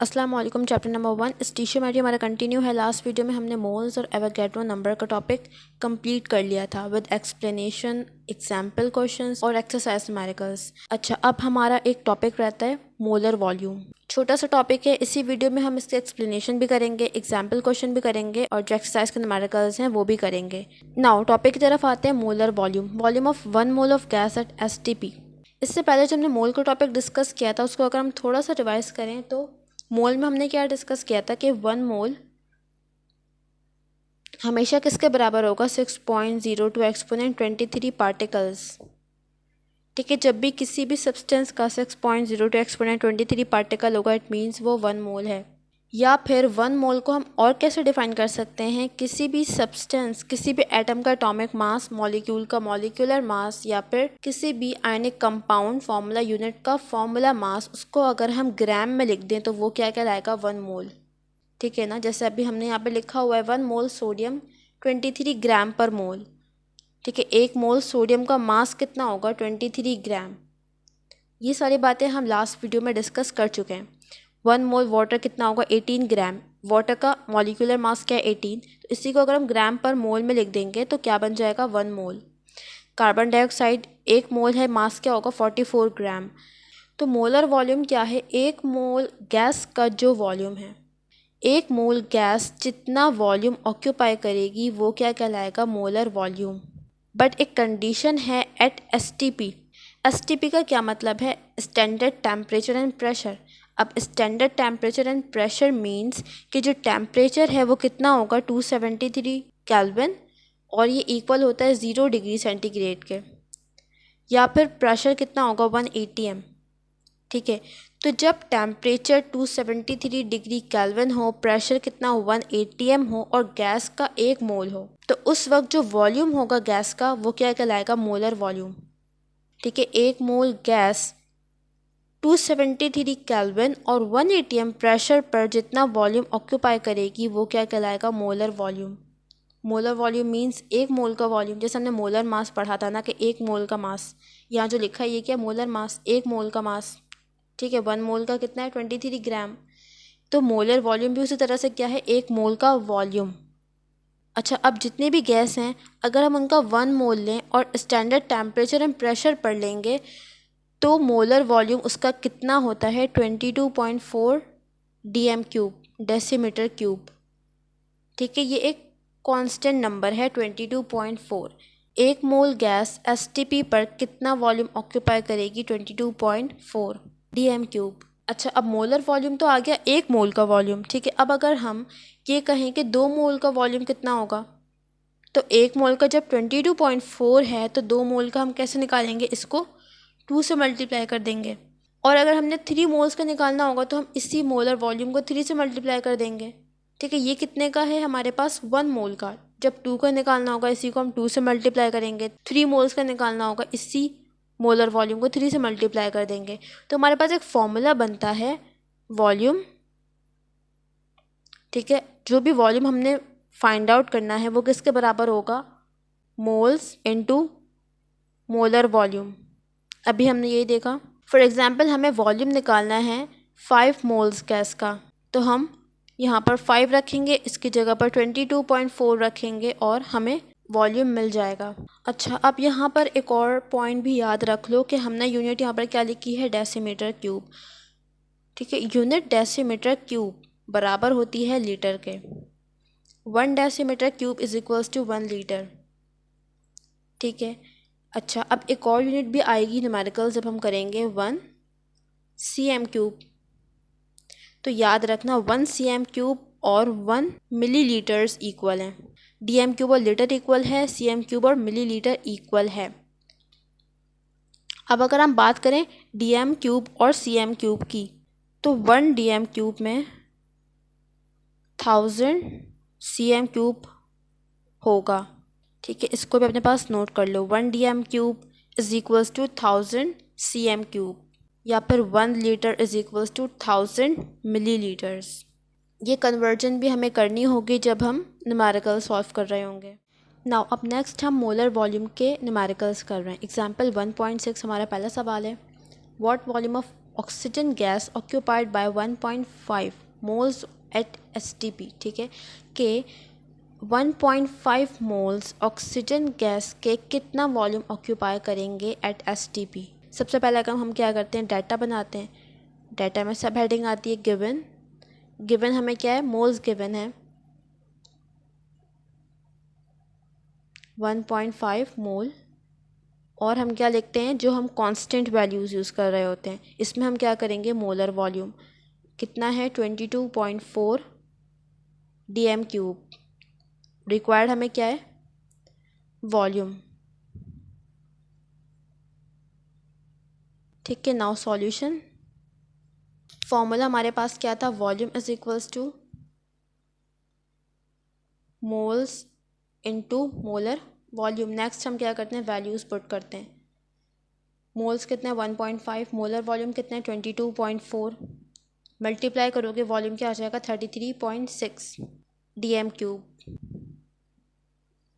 अस्सलाम वालेकुम। Chapter number 1 स्टीशियोमेट्री हमारा कंटिन्यू है। लास्ट वीडियो में हमने मोल्स और एवोगैड्रो नंबर का टॉपिक कंप्लीट कर लिया था विद एक्सप्लेनेशन, एग्जाम्पल क्वेश्चंस और एक्सरसाइज न्यूमेरिकल्स। अच्छा, अब हमारा एक टॉपिक रहता है मोलर वॉल्यूम। छोटा सा टॉपिक है। इसी वीडियो में हम इसके एक्सप्लेनेशन भी करेंगे, एग्जाम्पल क्वेश्चन भी करेंगे और जो एक्सरसाइज के न्यूमेरिकल्स हैं वो भी करेंगे। नाउ टॉपिक की तरफ आते हैं। Molar volume, volume of 1 mole of gas at STP। इससे पहले जो हमने मोल का टॉपिक डिस्कस किया था उसको अगर हम थोड़ा सा रिवाइज करें तो मोल में हमने क्या डिस्कस किया था कि 1 मोल हमेशा किसके बराबर होगा? 6.02 एक्सपोनेंट 23 पार्टिकल्स। ठीक है, जब भी किसी भी सब्सटेंस का 6.02 एक्सपोनेंट 23 पार्टिकल होगा इट मीन्स वो 1 मोल है। या फिर 1 मोल को हम और कैसे डिफाइन कर सकते हैं? किसी भी सब्सटेंस, किसी भी एटम का एटॉमिक मास, मॉलिक्यूल का मॉलिक्यूलर मास या फिर किसी भी आयनिक कंपाउंड फॉर्मूला यूनिट का फॉर्मूला मास, उसको अगर हम ग्राम में लिख दें तो वो क्या कहलाएगा? 1 मोल। ठीक है ना, जैसे अभी हमने यहाँ पे लिखा हुआ है 1 मोल सोडियम 23 ग्राम पर मोल। ठीक है, 1 मोल सोडियम का मास कितना होगा? 23 ग्राम। ये सारी बातें हम लास्ट वीडियो में डिस्कस कर चुके हैं। 1 मोल वाटर कितना होगा? 18 ग्राम। वाटर का मॉलिक्यूलर मास क्या है? 18। तो इसी को अगर हम ग्राम पर मोल में लिख देंगे तो क्या बन जाएगा? 1 मोल। कार्बन डाइऑक्साइड 1 मोल है, मास क्या होगा? 44 ग्राम। तो मोलर वॉल्यूम क्या है? 1 मोल गैस का जो वॉल्यूम है, 1 मोल गैस जितना वॉल्यूम ऑक्यूपाई करेगी वो क्या कहलाएगा? Molar volume. बट एक कंडीशन है एट STP। STP का क्या मतलब है? Standard temperature and pressure. अब standard temperature and pressure means कि जो टेम्परेचर है वो कितना होगा? 273 केल्विन और ये इक्वल होता है 0 डिग्री सेंटीग्रेड के। या फिर प्रेशर कितना होगा? 1 ATM। ठीक है, तो जब टेम्परेचर 273 डिग्री केल्विन हो, प्रेशर कितना हो? 1 ATM हो और गैस का 1 मोल हो, तो उस वक्त जो वॉल्यूम होगा गैस का वो क्या कहलाएगा? Molar volume. ठीक है, 1 मोल गैस 273 केल्विन और 1 ATM प्रेशर पर जितना वॉल्यूम ऑक्यूपाई करेगी वो क्या कहलाएगा? Molar volume. Molar volume means 1 मोल का वॉल्यूम। जैसे हमने मोलर मास पढ़ा था ना कि 1 मोल का मास, यहाँ जो लिखा है ये क्या? मोलर मास, 1 मोल का मास। ठीक है, 1 मोल का कितना है? 23 ग्राम। तो मोलर वॉल्यूम भी उसी तरह से क्या है? 1 मोल का वॉल्यूम। अच्छा, अब जितने भी गैस हैं अगर हम उनका 1 मोल लें और स्टैंडर्ड टेम्परेचर एंड प्रेशर पढ़ लेंगे तो मोलर वॉल्यूम उसका कितना होता है? 22.4 DM³ डेसीमीटर क्यूब। ठीक है, ये एक कांस्टेंट नंबर है 22.4। 1 मोल गैस STP पर कितना वॉल्यूम ऑक्यूपाई करेगी? 22.4 DM³। अच्छा, अब मोलर वॉल्यूम तो आ गया 1 मोल का वॉल्यूम। ठीक है, अब अगर हम ये कहें कि 2 मोल का वॉल्यूम कितना होगा, तो 1 मोल का जब 22.4 है तो 2 मोल का हम कैसे निकालेंगे? इसको 2 से मल्टीप्लाई कर देंगे। और अगर हमने 3 मोल्स का निकालना होगा तो हम इसी मोलर वॉल्यूम को 3 से मल्टीप्लाई कर देंगे। ठीक है, ये कितने का है हमारे पास? 1 मोल का। जब 2 का निकालना होगा इसी को हम 2 से मल्टीप्लाई करेंगे। 3 मोल्स का निकालना होगा इसी मोलर वॉल्यूम को 3 से मल्टीप्लाई कर देंगे। तो हमारे पास एक फॉर्मूला बनता है वॉल्यूम। ठीक है, जो भी वॉल्यूम हमने फाइंड आउट करना है वो किसके बराबर होगा? Moles into molar volume. अभी हमने यही देखा। फॉर एग्जांपल हमें वॉल्यूम निकालना है 5 मोल्स गैस का, तो हम यहाँ पर 5 रखेंगे, इसकी जगह पर 22.4 रखेंगे और हमें वॉल्यूम मिल जाएगा। अच्छा, अब यहाँ पर एक और पॉइंट भी याद रख लो कि हमने यूनिट यहाँ पर क्या लिखी है? Decimetre cube. ठीक है, यूनिट डेसीमीटर क्यूब बराबर होती है लीटर के। 1 decimetre cube is equals to 1 litre. ठीक है, अच्छा, अब एक और यूनिट भी आएगी न्यूमेरिकल जब हम करेंगे 1 cm³। तो याद रखना 1 cm³ और 1 मिलीलीटर्स इक्वल हैं। DM³ और लीटर इक्वल है, cm³ और मिलीलीटर इक्वल है। अब अगर हम बात करें DM³ और cm³ की तो 1 DM³ में 1000 cm³ होगा। ठीक है, इसको भी अपने पास नोट कर लो। 1 DM³ is equals to 1000 cm³ या फिर 1 litre is equals to 1000 millilitres. ये कन्वर्जन भी हमें करनी होगी जब हम न्यूमेरिकल सॉल्व कर रहे होंगे। नाउ अब नेक्स्ट हम मोलर वॉल्यूम के न्यूमेरिकल्स कर रहे हैं। एग्जाम्पल 1.6 हमारा पहला सवाल है। What volume of oxygen gas occupied by 1.5 moles at STP, ठीक है, कि 1.5 मोल्स ऑक्सीजन गैस के कितना वॉल्यूम ऑक्यूपाई करेंगे एट एसटीपी। सबसे पहला काम हम क्या करते हैं, डाटा बनाते हैं। डाटा में सब हेडिंग आती है गिवन। गिवन हमें क्या है, मोल्स गिवन है 1.5 मोल, और हम क्या लिखते हैं, जो हम कांस्टेंट वैल्यूज़ यूज़ कर रहे होते हैं। इसमें हम क्या करेंगे, मोलर वॉल्यूम कितना है 22.4 डीएम क्यूब। रिक्वायर्ड हमें क्या है, वॉल्यूम, ठीक है। नाउ सॉल्यूशन, फॉर्मूला हमारे पास क्या था, volume is equals two moles into molar volume. Next हम क्या करते हैं, वैल्यूज़ पुट करते हैं। मोल्स कितने हैं 1.5, मोलर वॉल्यूम कितने हैं 22.4, मल्टीप्लाई करोगे वॉल्यूम क्या आ जाएगा 33.6 डीएम क्यूब।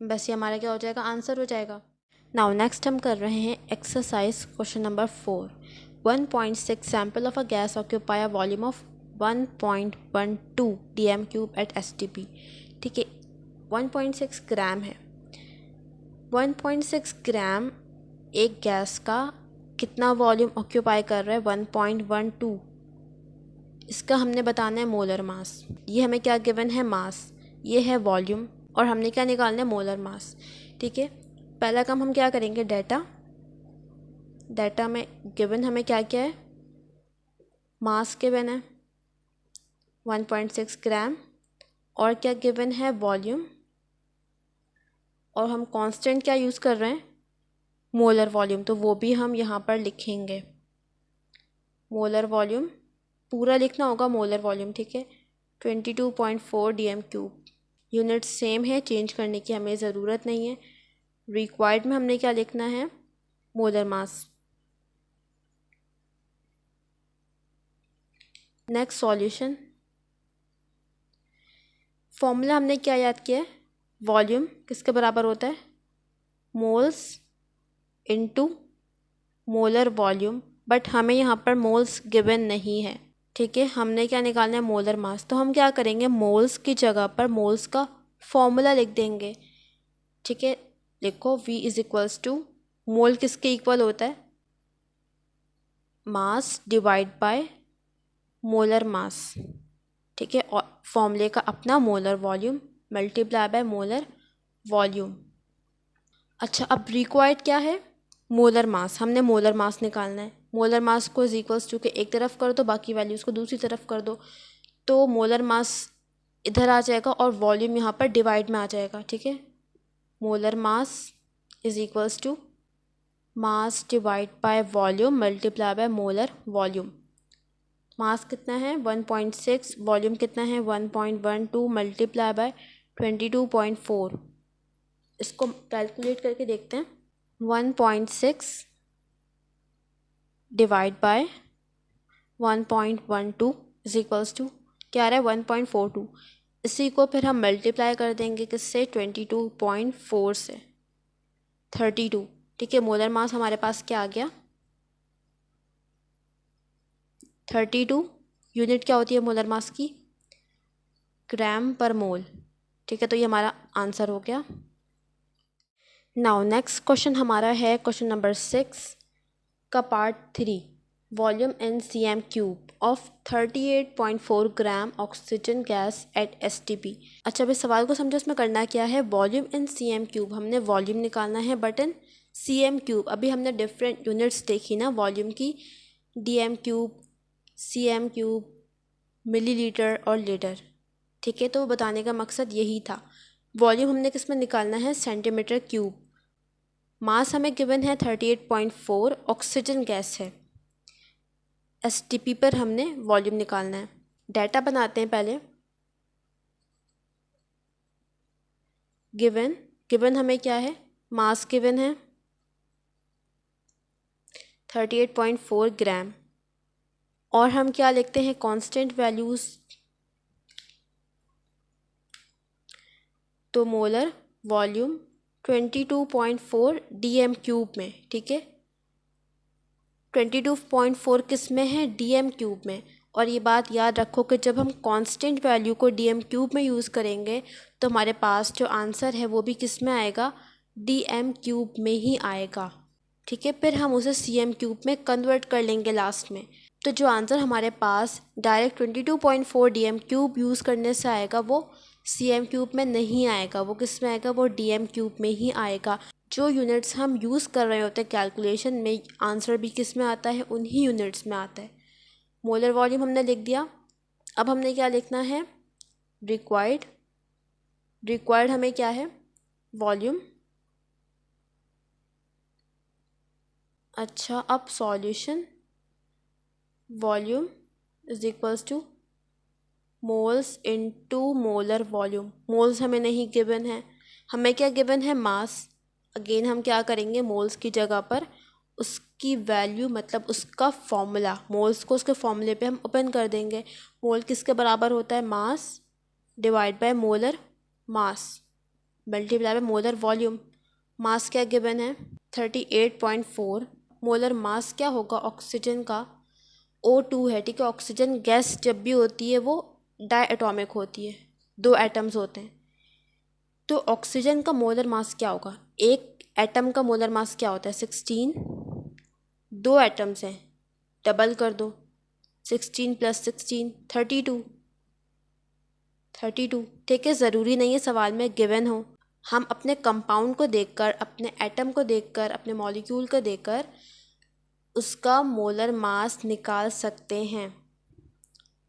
बस ये हमारा क्या हो जाएगा, आंसर हो जाएगा। नाउ नेक्स्ट हम कर रहे हैं exercise question number 4। 1.6 sample of a gas occupy a volume of 1.12 dm cube at STP, ठीक है। 1.6 ग्राम है। 1.6 ग्राम एक गैस का कितना वॉल्यूम ऑक्यूपाई कर रहा है, 1.12। इसका हमने बताना है मोलर मास। ये हमें क्या गिवन है, मास, ये है वॉल्यूम, और हमने क्या निकालना है, मोलर मास, ठीक है। पहला काम हम क्या करेंगे, डाटा। डाटा में गिवन हमें क्या क्या है, मास गिवन है 1.6 ग्राम, और क्या गिवन है, वॉल्यूम, और हम कांस्टेंट क्या यूज़ कर रहे हैं, मोलर वॉल्यूम, तो वो भी हम यहाँ पर लिखेंगे। मोलर वॉल्यूम पूरा लिखना होगा, मोलर वॉल्यूम, ठीक है। 22.4 डीएम क्यूब। यूनिट सेम है, चेंज करने की हमें ज़रूरत नहीं है। रिक्वायर्ड में हमने क्या लिखना है, मोलर मास। नेक्स्ट सॉल्यूशन, फॉर्मूला हमने क्या याद किया है, वॉल्यूम किसके बराबर होता है, moles into molar volume, but हमें यहाँ पर मोल्स गिवन नहीं है, ठीक है। हमने क्या निकालना है, मोलर मास। तो हम क्या करेंगे, मोल्स की जगह पर मोल्स का फॉर्मूला लिख देंगे, ठीक है। लिखो V इज इक्वल्स टू, मोल किसके इक्वल होता है, मास डिवाइड बाय मोलर मास, ठीक है। और फॉर्मूले का अपना molar volume multiply by molar volume. अच्छा, अब रिक्वायर्ड क्या है, मोलर मास। हमने मोलर मास निकालना है। मोलर मास को इज इक्वल्स टू के एक तरफ कर दो, बाकी वैल्यूज़ को दूसरी तरफ कर दो, तो मोलर मास इधर आ जाएगा और वॉल्यूम यहाँ पर डिवाइड में आ जाएगा, ठीक है। Molar mass is equals to mass divide by volume multiply by molar volume. Mass कितना है 1.6, वॉल्यूम कितना है 1.12 मल्टीप्लाई बाय 22.4। इसको कैलकुलेट करके देखते हैं। 1.6 divide by 1.12 is equals to क्या आ रहा है 1.42। इसी को फिर हम मल्टीप्लाई कर देंगे किससे, 22.4 से, 32, ठीक है। मोलर मास हमारे पास क्या आ गया 32। यूनिट क्या होती है मोलर मास की, ग्राम पर मोल, ठीक है। तो ये हमारा आंसर हो गया। नाउ नेक्स्ट क्वेश्चन हमारा है क्वेश्चन नंबर 6 का part 3, volume in cm cube of 38.4 gram oxygen gas at STP. अच्छा, अब इस सवाल को समझो, इसमें करना क्या है, वॉल्यूम इन cm क्यूब, हमने वॉल्यूम निकालना है, बट इन cm क्यूब। अभी हमने डिफरेंट यूनिट्स देखी ना वॉल्यूम की, dm cube, cm cube, millilitre और लीटर, ठीक है। तो बताने का मकसद यही था। वॉल्यूम हमने किस में निकालना है, सेंटीमीटर क्यूब। मास हमें गिवन है 38.4, ऑक्सीजन गैस है। एसटीपी पर हमने वॉल्यूम निकालना है। डाटा बनाते हैं पहले। गिवन हमें क्या है, मास गिवन है 38.4 ग्राम, और हम क्या लिखते हैं, कांस्टेंट वैल्यूज़, तो मोलर वॉल्यूम 22.4 डीएम क्यूब में, ठीक है। 22.4 किस में है, डीएम क्यूब में। और ये बात याद रखो कि जब हम कांस्टेंट वैल्यू को डीएम क्यूब में यूज़ करेंगे तो हमारे पास जो आंसर है वो भी किस में आएगा, डीएम क्यूब में ही आएगा। ठीक है, फिर हम उसे सीएम क्यूब में कन्वर्ट कर लेंगे लास्ट में। तो जो आंसर हमारे पास डायरेक्ट 22.4 डीएम क्यूब यूज़ करने से आएगा वो सीएम क्यूब में नहीं आएगा, वो किस में आएगा, वो डीएम क्यूब में ही आएगा। जो यूनिट्स हम यूज़ कर रहे होते हैं कैलकुलेशन में, आंसर भी किस में आता है, उन्हीं यूनिट्स में आता है। मोलर वॉल्यूम हमने लिख दिया। अब हमने क्या लिखना है, रिक्वायर्ड हमें क्या है, वॉल्यूम। अच्छा, अब solution volume is equals two moles into molar volume. Moles हमें नहीं गिवन है, हमें क्या गिवन है, मास। अगेन हम क्या करेंगे, मोल्स की जगह पर उसकी वैल्यू मतलब उसका फॉर्मूला, मोल्स को उसके फॉर्मूले पे हम ओपन कर देंगे। मोल किसके बराबर होता है, mass divide by molar mass multiply by molar volume. Mass क्या गिवन है, 38.4। मोलर मास क्या होगा, ऑक्सीजन का O2 है। ठीक है, ऑक्सीजन गैस जब भी होती है वो डायएटॉमिक होती है, 2 एटम्स होते हैं। तो ऑक्सीजन का मोलर मास क्या होगा, एक एटम का मोलर मास क्या होता है, 16। 2 एटम्स हैं, डबल कर दो, 16 + 16 32। ठीक है, ज़रूरी नहीं है सवाल में गिवन हो। हम अपने कंपाउंड को देखकर, अपने एटम को देखकर, अपने मॉलिक्यूल को देखकर उसका मोलर मास निकाल सकते हैं।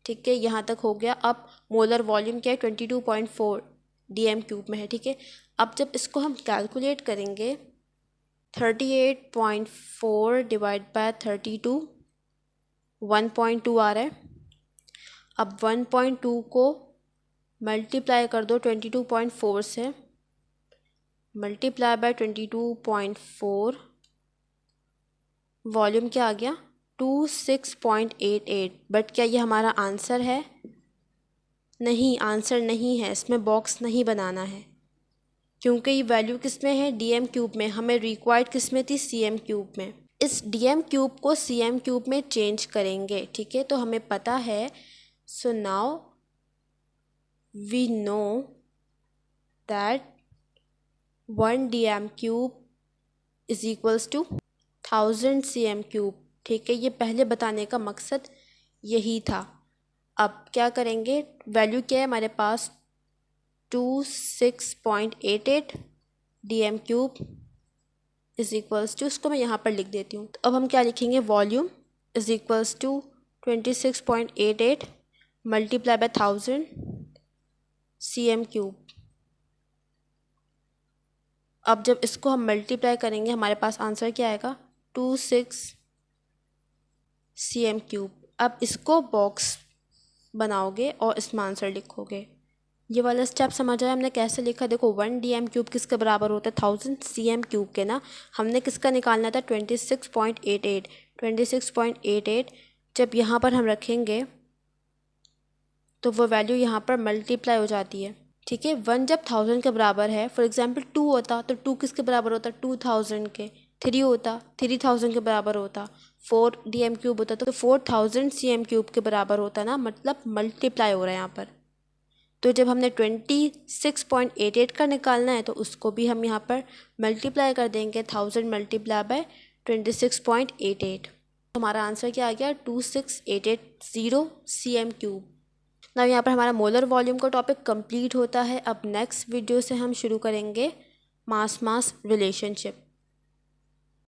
ठीक है, यहाँ तक हो गया। अब मोलर वॉल्यूम क्या है, 22.4 डीएम क्यूब में है। ठीक है, अब जब इसको हम कैलकुलेट करेंगे, 38.4 डिवाइड बाय 32, 1.2 आ रहा है। अब 1.2 को मल्टीप्लाई कर दो 22.4 से, मल्टीप्लाई बाय 22.4, वॉल्यूम क्या आ गया, 26.88। बट क्या ये हमारा आंसर है, नहीं, आंसर नहीं है। इसमें बॉक्स नहीं बनाना है क्योंकि ये वैल्यू किस में है, डीएम क्यूब में। हमें रिक्वायर्ड किस में थी, सीएम क्यूब में। इस डीएम क्यूब को सीएम क्यूब में चेंज करेंगे। ठीक है, तो हमें पता है, so now we know that 1 dm cube is equals to 1000 cm cube. ठीक है, ये पहले बताने का मकसद यही था। अब क्या करेंगे, वैल्यू क्या है हमारे पास, 26.88 dm cube is equals to, इसको मैं यहाँ पर लिख देती हूँ। तो अब हम क्या लिखेंगे, volume is equals to 26.88 multiply by 1000 cm cube. अब जब इसको हम मल्टीप्लाई करेंगे हमारे पास आंसर क्या आएगा, 26 सीएम क्यूब। अब इसको बॉक्स बनाओगे और इसमें आंसर लिखोगे। ये वाला स्टेप समझ आया हमने कैसे लिखा, देखो 1 डीएम क्यूब किसके बराबर होता है, 1000 सीएम क्यूब के ना। हमने किसका निकालना था, 26.88। 26.88 जब यहाँ पर हम रखेंगे तो वो वैल्यू यहाँ पर मल्टीप्लाई हो जाती है। ठीक है, 1 जब 1000 के बराबर है, फॉर एग्जांपल 2 होता तो 2 किसके बराबर होता, 2000 के। 3 होता 3000 के बराबर होता। 4 डीएम क्यूब होता तो 4000 सीएम क्यूब के बराबर होता ना, मतलब मल्टीप्लाई हो रहा है यहाँ पर। तो जब हमने 26.88 का निकालना है तो उसको भी हम यहाँ पर मल्टीप्लाई कर देंगे, 1000 मल्टीप्लाई बाय 26.88। हमारा आंसर क्या आ गया, 26880 सीएम क्यूब। ना यहाँ पर हमारा मोलर वॉल्यूम का टॉपिक कंप्लीट होता है। अब नेक्स्ट वीडियो से हम शुरू करेंगे मास रिलेशनशिप।